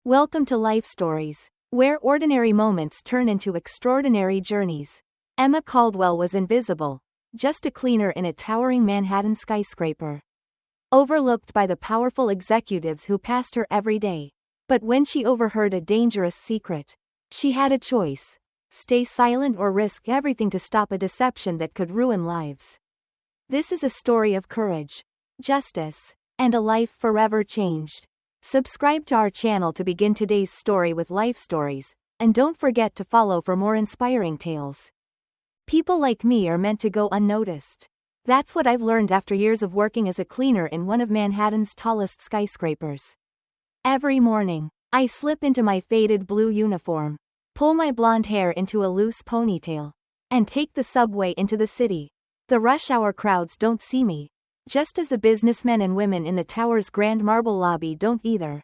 Welcome to Life Stories, where ordinary moments turn into extraordinary journeys. Emma Caldwell was invisible, just a cleaner in a towering Manhattan skyscraper. Overlooked by the powerful executives who passed her every day. But when she overheard a dangerous secret, she had a choice: stay silent or risk everything to stop a deception that could ruin lives. This is a story of courage, justice, and a life forever changed. Subscribe to our channel to begin today's story with Life Stories, and don't forget to follow for more inspiring tales. People like me are meant to go unnoticed. That's what I've learned after years of working as a cleaner in one of Manhattan's tallest skyscrapers. Every morning, I slip into my faded blue uniform, pull my blonde hair into a loose ponytail, and take the subway into the city. The rush hour crowds don't see me, just as the businessmen and women in the tower's grand marble lobby don't either.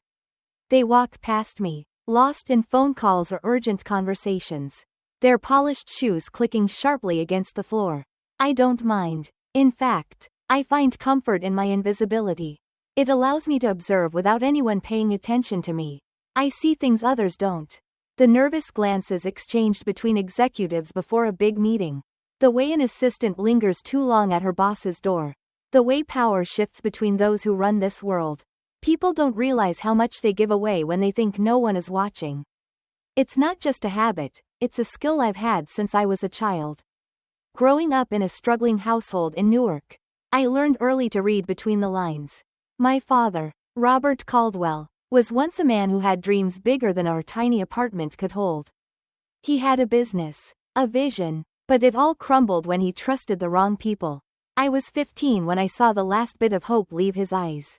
They walk past me, lost in phone calls or urgent conversations, their polished shoes clicking sharply against the floor. I don't mind. In fact, I find comfort in my invisibility. It allows me to observe without anyone paying attention to me. I see things others don't. The nervous glances exchanged between executives before a big meeting. The way an assistant lingers too long at her boss's door. The way power shifts between those who run this world. People don't realize how much they give away when they think no one is watching. It's not just a habit, it's a skill I've had since I was a child. Growing up in a struggling household in Newark, I learned early to read between the lines. My father, Robert Caldwell, was once a man who had dreams bigger than our tiny apartment could hold. He had a business, a vision, but it all crumbled when he trusted the wrong people. I was 15 when I saw the last bit of hope leave his eyes.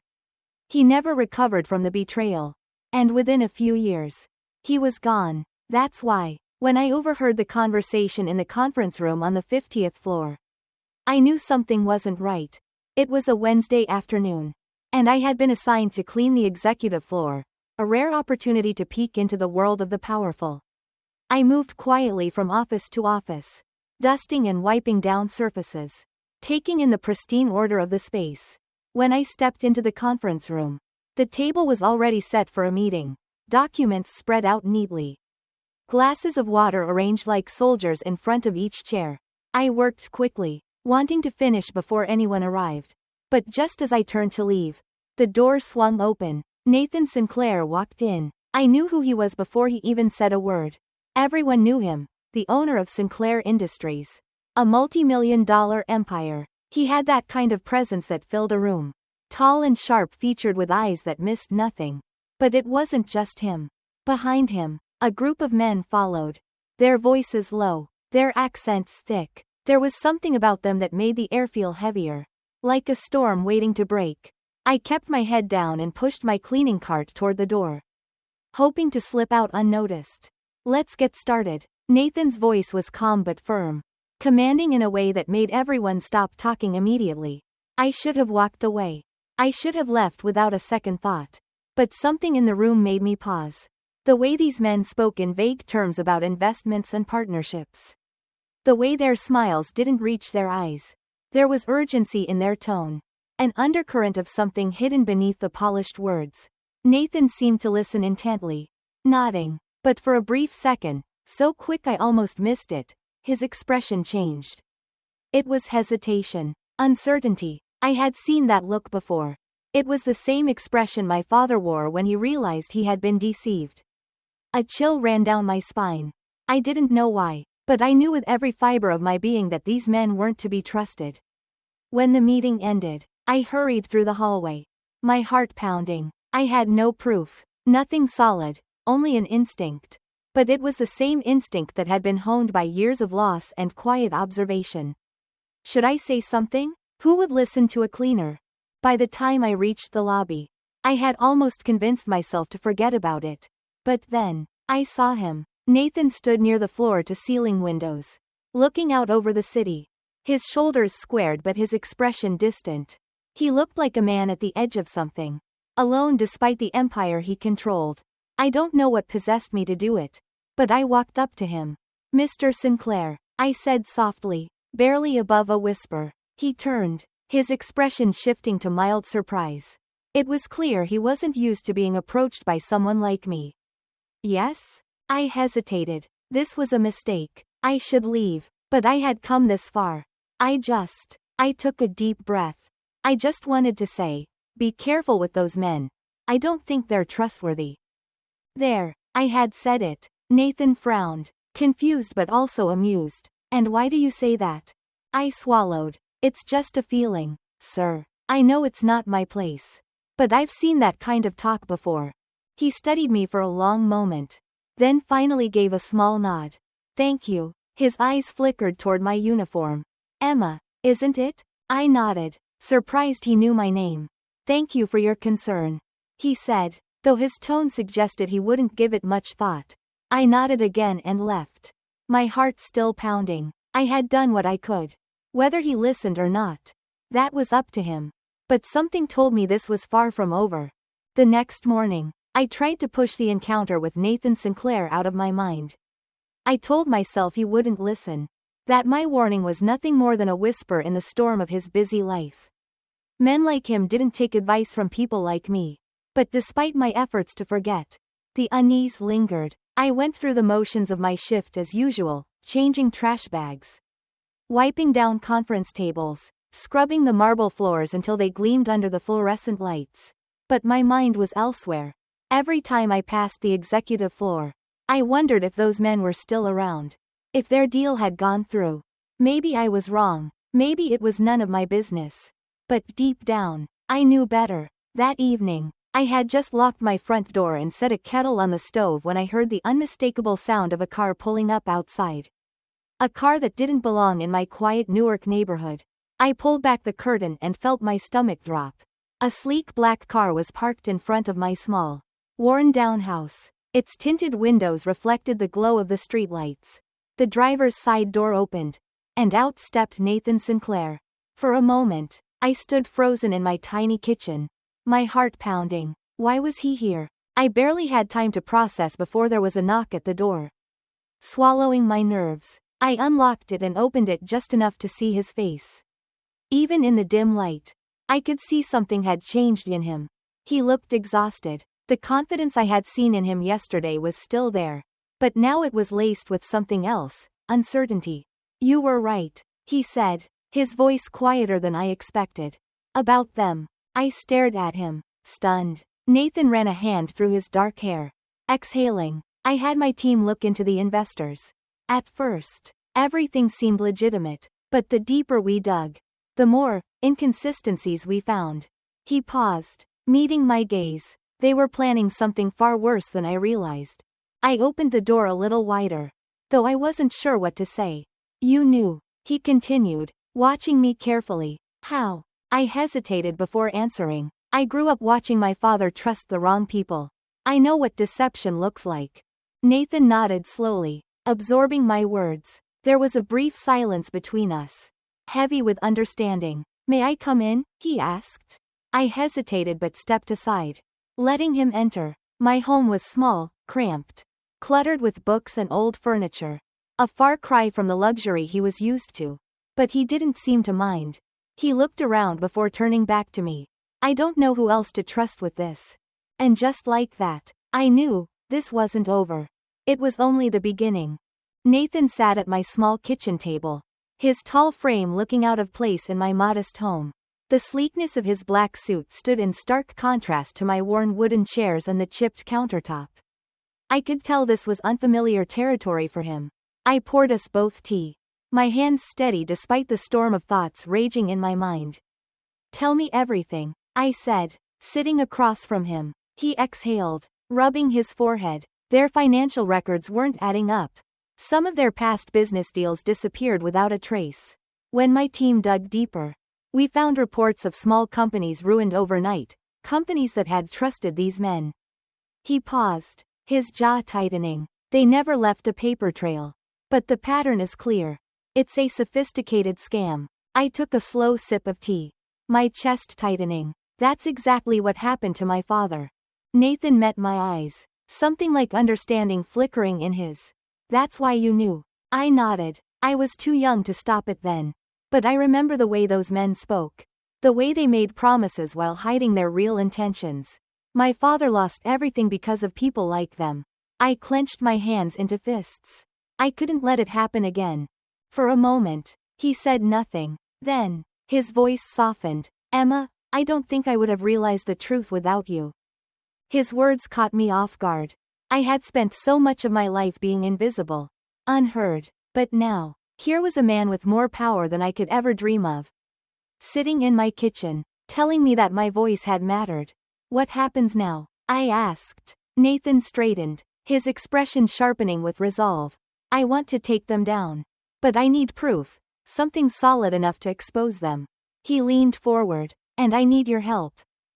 He never recovered from the betrayal. And within a few years, he was gone. That's why, when I overheard the conversation in the conference room on the 50th floor, I knew something wasn't right. It was a Wednesday afternoon, and I had been assigned to clean the executive floor, a rare opportunity to peek into the world of the powerful. I moved quietly from office to office, dusting and wiping down surfaces, taking in the pristine order of the space. When I stepped into the conference room, the table was already set for a meeting, documents spread out neatly, glasses of water arranged like soldiers in front of each chair. I worked quickly, wanting to finish before anyone arrived. But just as I turned to leave, the door swung open. Nathan Sinclair walked in. I knew who he was before he even said a word. Everyone knew him, the owner of Sinclair Industries. A multi-million-dollar empire. He had that kind of presence that filled a room. Tall and sharp-featured with eyes that missed nothing. But it wasn't just him. Behind him, a group of men followed. Their voices low, their accents thick. There was something about them that made the air feel heavier, like a storm waiting to break. I kept my head down and pushed my cleaning cart toward the door, hoping to slip out unnoticed. Let's get started. Nathan's voice was calm but firm, commanding in a way that made everyone stop talking immediately. I should have walked away. I should have left without a second thought. But something in the room made me pause. The way these men spoke in vague terms about investments and partnerships. The way their smiles didn't reach their eyes. There was urgency in their tone. An undercurrent of something hidden beneath the polished words. Nathan seemed to listen intently, nodding. But for a brief second, so quick I almost missed it, his expression changed. It was hesitation, uncertainty. I had seen that look before. It was the same expression my father wore when he realized he had been deceived. A chill ran down my spine. I didn't know why, but I knew with every fiber of my being that these men weren't to be trusted. When the meeting ended, I hurried through the hallway, my heart pounding. I had no proof, nothing solid, only an instinct. But it was the same instinct that had been honed by years of loss and quiet observation. Should I say something? Who would listen to a cleaner? By the time I reached the lobby, I had almost convinced myself to forget about it. But then, I saw him. Nathan stood near the floor-to-ceiling windows, looking out over the city. His shoulders squared but his expression distant. He looked like a man at the edge of something, alone despite the empire he controlled. I don't know what possessed me to do it, but I walked up to him. Mr. Sinclair, I said softly, barely above a whisper. He turned, his expression shifting to mild surprise. It was clear he wasn't used to being approached by someone like me. Yes? I hesitated. This was a mistake. I should leave. But I had come this far. I took a deep breath. I just wanted to say, be careful with those men. I don't think they're trustworthy. There, I had said it. Nathan frowned, confused but also amused. And why do you say that? I swallowed. It's just a feeling, sir. I know it's not my place. But I've seen that kind of talk before. He studied me for a long moment. Then finally gave a small nod. Thank you. His eyes flickered toward my uniform. Emma, isn't it? I nodded, surprised he knew my name. Thank you for your concern, he said, though his tone suggested he wouldn't give it much thought. I nodded again and left. My heart still pounding. I had done what I could. Whether he listened or not, that was up to him. But something told me this was far from over. The next morning, I tried to push the encounter with Nathan Sinclair out of my mind. I told myself he wouldn't listen. That my warning was nothing more than a whisper in the storm of his busy life. Men like him didn't take advice from people like me. But despite my efforts to forget, the unease lingered. I went through the motions of my shift as usual, changing trash bags, wiping down conference tables, scrubbing the marble floors until they gleamed under the fluorescent lights. But my mind was elsewhere. Every time I passed the executive floor, I wondered if those men were still around. If their deal had gone through. Maybe I was wrong. Maybe it was none of my business. But deep down, I knew better. That evening, I had just locked my front door and set a kettle on the stove when I heard the unmistakable sound of a car pulling up outside. A car that didn't belong in my quiet Newark neighborhood. I pulled back the curtain and felt my stomach drop. A sleek black car was parked in front of my small, worn-down house. Its tinted windows reflected the glow of the streetlights. The driver's side door opened, and out stepped Nathan Sinclair. For a moment, I stood frozen in my tiny kitchen, my heart pounding. Why was he here? I barely had time to process before there was a knock at the door. Swallowing my nerves, I unlocked it and opened it just enough to see his face. Even in the dim light, I could see something had changed in him. He looked exhausted. The confidence I had seen in him yesterday was still there. But now it was laced with something else, uncertainty. You were right, he said, his voice quieter than I expected. About them. I stared at him, stunned. Nathan ran a hand through his dark hair. Exhaling, I had my team look into the investors. At first, everything seemed legitimate, but the deeper we dug, the more inconsistencies we found. He paused, meeting my gaze. They were planning something far worse than I realized. I opened the door a little wider, though I wasn't sure what to say. You knew, he continued, watching me carefully. How? I hesitated before answering. I grew up watching my father trust the wrong people. I know what deception looks like. Nathan nodded slowly, absorbing my words. There was a brief silence between us, heavy with understanding. May I come in? He asked. I hesitated but stepped aside, letting him enter. My home was small, cramped, cluttered with books and old furniture. A far cry from the luxury he was used to. But he didn't seem to mind. He looked around before turning back to me. I don't know who else to trust with this. And just like that, I knew, this wasn't over. It was only the beginning. Nathan sat at my small kitchen table, his tall frame looking out of place in my modest home. The sleekness of his black suit stood in stark contrast to my worn wooden chairs and the chipped countertop. I could tell this was unfamiliar territory for him. I poured us both tea, my hands steady despite the storm of thoughts raging in my mind. Tell me everything, I said, sitting across from him. He exhaled, rubbing his forehead. Their financial records weren't adding up. Some of their past business deals disappeared without a trace. When my team dug deeper, we found reports of small companies ruined overnight, companies that had trusted these men. He paused, his jaw tightening. They never left a paper trail. But the pattern is clear. It's a sophisticated scam. I took a slow sip of tea, my chest tightening. That's exactly what happened to my father. Nathan met my eyes, something like understanding flickering in his. That's why you knew. I nodded. I was too young to stop it then. But I remember the way those men spoke. The way they made promises while hiding their real intentions. My father lost everything because of people like them. I clenched my hands into fists. I couldn't let it happen again. For a moment, he said nothing. Then, his voice softened. Emma, I don't think I would have realized the truth without you. His words caught me off guard. I had spent so much of my life being invisible, unheard, but now, here was a man with more power than I could ever dream of. Sitting in my kitchen, telling me that my voice had mattered. What happens now? I asked. Nathan straightened, his expression sharpening with resolve. I want to take them down. But I need proof, something solid enough to expose them. He leaned forward. And I need your help.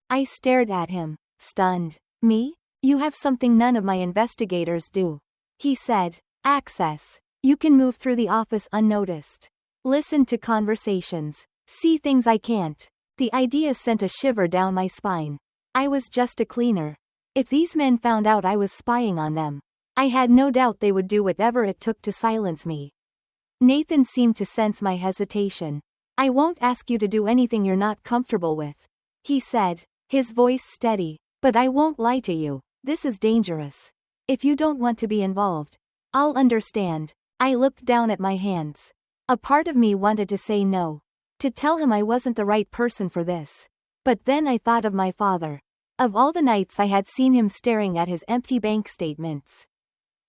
I stared at him, stunned. Me? You have something none of my investigators do. He said. Access. You can move through the office unnoticed. Listen to conversations. See things I can't. The idea sent a shiver down my spine. I was just a cleaner. If these men found out I was spying on them, I had no doubt they would do whatever it took to silence me. Nathan seemed to sense my hesitation. I won't ask you to do anything you're not comfortable with, he said, his voice steady, but I won't lie to you, this is dangerous. If you don't want to be involved, I'll understand. I looked down at my hands. A part of me wanted to say no, to tell him I wasn't the right person for this. But then I thought of my father. Of all the nights I had seen him staring at his empty bank statements.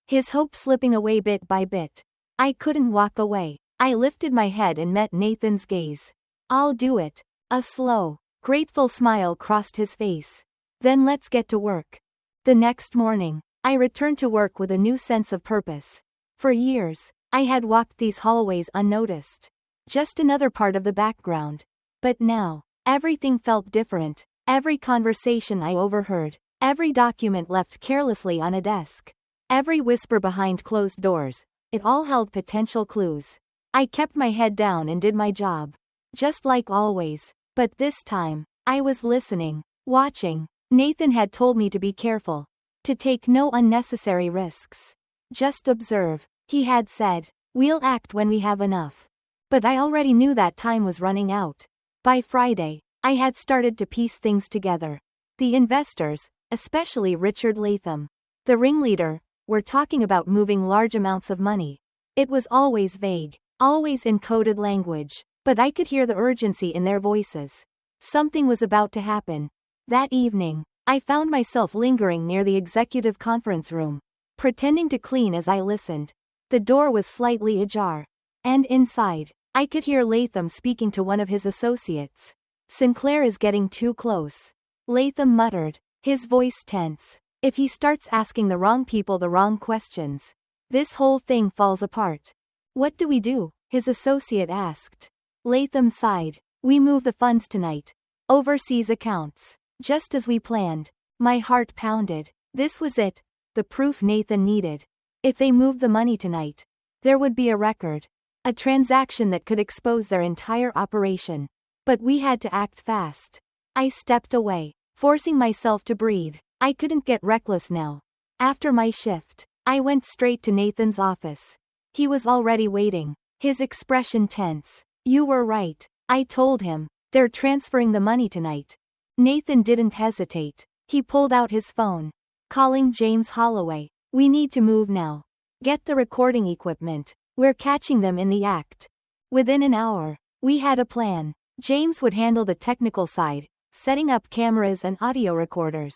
His hope slipping away bit by bit. I couldn't walk away. I lifted my head and met Nathan's gaze. I'll do it. A slow, grateful smile crossed his face. Then let's get to work. The next morning, I returned to work with a new sense of purpose. For years, I had walked these hallways unnoticed. Just another part of the background. But now, everything felt different. Every conversation I overheard, every document left carelessly on a desk, every whisper behind closed doors, it all held potential clues. I kept my head down and did my job. Just like always. But this time, I was listening, watching. Nathan had told me to be careful. To take no unnecessary risks. Just observe, he had said. We'll act when we have enough. But I already knew that time was running out. By Friday, I had started to piece things together. The investors, especially Richard Latham, the ringleader, were talking about moving large amounts of money. It was always vague. Always in coded language, but I could hear the urgency in their voices. Something was about to happen. That evening, I found myself lingering near the executive conference room, pretending to clean as I listened. The door was slightly ajar. And inside, I could hear Latham speaking to one of his associates. Sinclair is getting too close. Latham muttered, his voice tense. If he starts asking the wrong people the wrong questions, this whole thing falls apart. What do we do? His associate asked. Latham sighed. We move the funds tonight. Overseas accounts. Just as we planned. My heart pounded. This was it. The proof Nathan needed. If they moved the money tonight, there would be a record. A transaction that could expose their entire operation. But we had to act fast. I stepped away, forcing myself to breathe. I couldn't get reckless now. After my shift, I went straight to Nathan's office. He was already waiting, his expression tense. You were right, I told him. They're transferring the money tonight. Nathan didn't hesitate. He pulled out his phone. Calling James Holloway. We need to move now. Get the recording equipment. We're catching them in the act. Within an hour, we had a plan. James would handle the technical side, setting up cameras and audio recorders.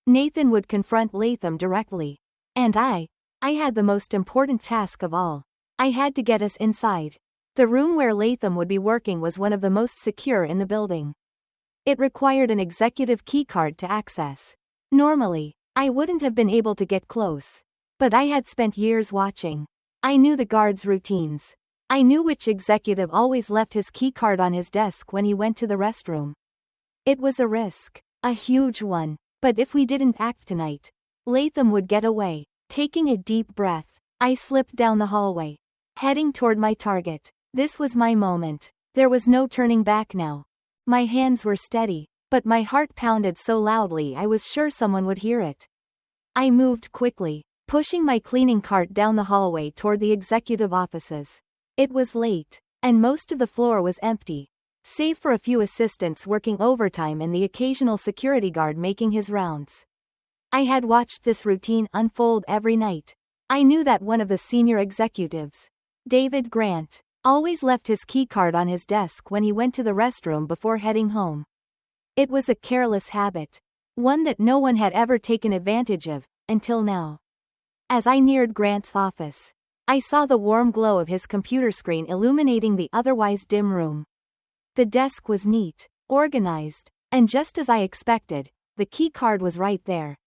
Nathan would confront Latham directly. And I had the most important task of all. I had to get us inside. The room where Latham would be working was one of the most secure in the building. It required an executive keycard to access. Normally, I wouldn't have been able to get close. But I had spent years watching. I knew the guards' routines. I knew which executive always left his keycard on his desk when he went to the restroom. It was a risk, a huge one. But if we didn't act tonight, Latham would get away. Taking a deep breath, I slipped down the hallway, heading toward my target. This was my moment. There was no turning back now. My hands were steady, but my heart pounded so loudly I was sure someone would hear it. I moved quickly, pushing my cleaning cart down the hallway toward the executive offices. It was late, and most of the floor was empty. save for a few assistants working overtime and the occasional security guard making his rounds. I had watched this routine unfold every night. I knew that one of the senior executives, David Grant, always left his keycard on his desk when he went to the restroom before heading home. It was a careless habit, one that no one had ever taken advantage of, until now. As I neared Grant's office, I saw the warm glow of his computer screen illuminating the otherwise dim room. The desk was neat, organized, and just as I expected, the keycard was right there,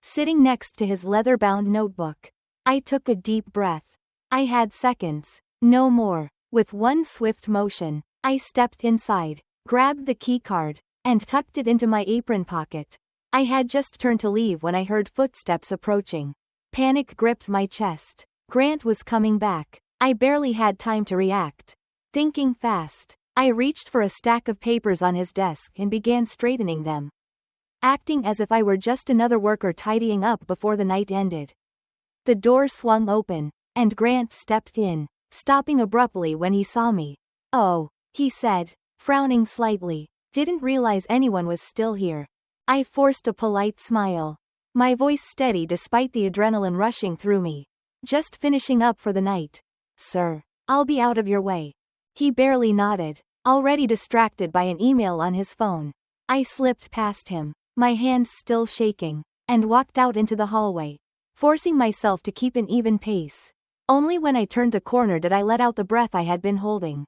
sitting next to his leather-bound notebook. I took a deep breath. I had seconds, no more. With one swift motion, I stepped inside, grabbed the keycard, and tucked it into my apron pocket. I had just turned to leave when I heard footsteps approaching. Panic gripped my chest. Grant was coming back. I barely had time to react. Thinking fast, I reached for a stack of papers on his desk and began straightening them, acting as if I were just another worker tidying up before the night ended. The door swung open, and Grant stepped in, stopping abruptly when he saw me. "Oh," he said, frowning slightly. "Didn't realize anyone was still here." I forced a polite smile, my voice steady despite the adrenaline rushing through me. "Just finishing up for the night, sir. I'll be out of your way." He barely nodded, already distracted by an email on his phone. I slipped past him, my hands still shaking, and walked out into the hallway, forcing myself to keep an even pace. Only when I turned the corner did I let out the breath I had been holding.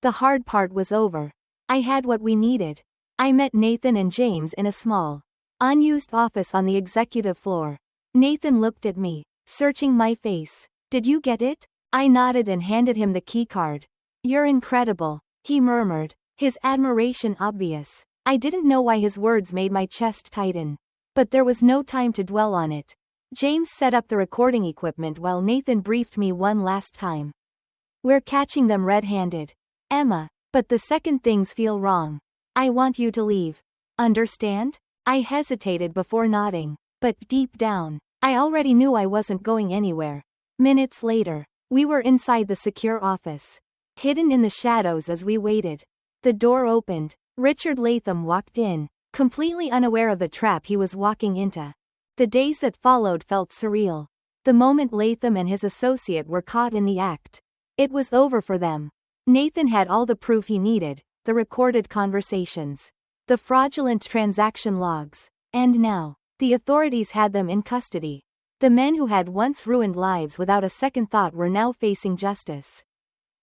The hard part was over. I had what we needed. I met Nathan and James in a small, unused office on the executive floor. Nathan looked at me, searching my face. "Did you get it?" I nodded and handed him the keycard. "You're incredible," he murmured, his admiration obvious. I didn't know why his words made my chest tighten. But there was no time to dwell on it. James set up the recording equipment while Nathan briefed me one last time. "We're catching them red-handed, Emma, but the second things feel wrong. I want you to leave. Understand?" I hesitated before nodding, but deep down, I already knew I wasn't going anywhere. Minutes later, we were inside the secure office, hidden in the shadows as we waited. The door opened. Richard Latham walked in, completely unaware of the trap he was walking into. The days that followed felt surreal. The moment Latham and his associate were caught in the act, it was over for them. Nathan had all the proof he needed, the recorded conversations, the fraudulent transaction logs, and now, the authorities had them in custody. The men who had once ruined lives without a second thought were now facing justice.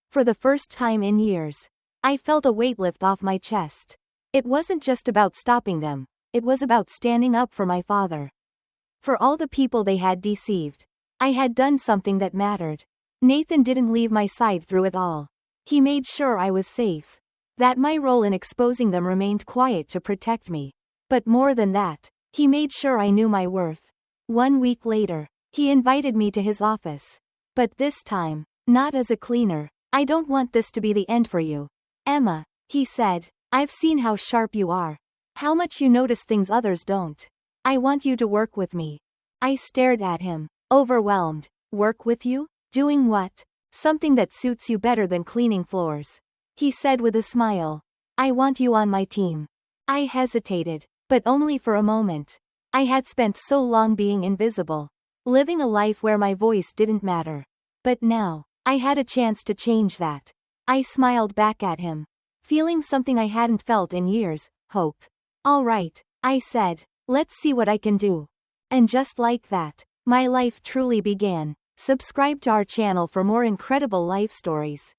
For the first time in years, I felt a weight lift off my chest. It wasn't just about stopping them, it was about standing up for my father. For all the people they had deceived, I had done something that mattered. Nathan didn't leave my side through it all. He made sure I was safe, that my role in exposing them remained quiet to protect me. But more than that, he made sure I knew my worth. 1 week later, he invited me to his office. But this time, not as a cleaner. "I don't want this to be the end for you, Emma," he said. "I've seen how sharp you are, how much you notice things others don't. I want you to work with me." I stared at him, overwhelmed. "Work with you? Doing what?" "Something that suits you better than cleaning floors," he said with a smile. "I want you on my team." I hesitated, but only for a moment. I had spent so long being invisible, living a life where my voice didn't matter. But now, I had a chance to change that. I smiled back at him, feeling something I hadn't felt in years, hope. "All right," I said, "let's see what I can do." And just like that, my life truly began. Subscribe to our channel for more incredible life stories.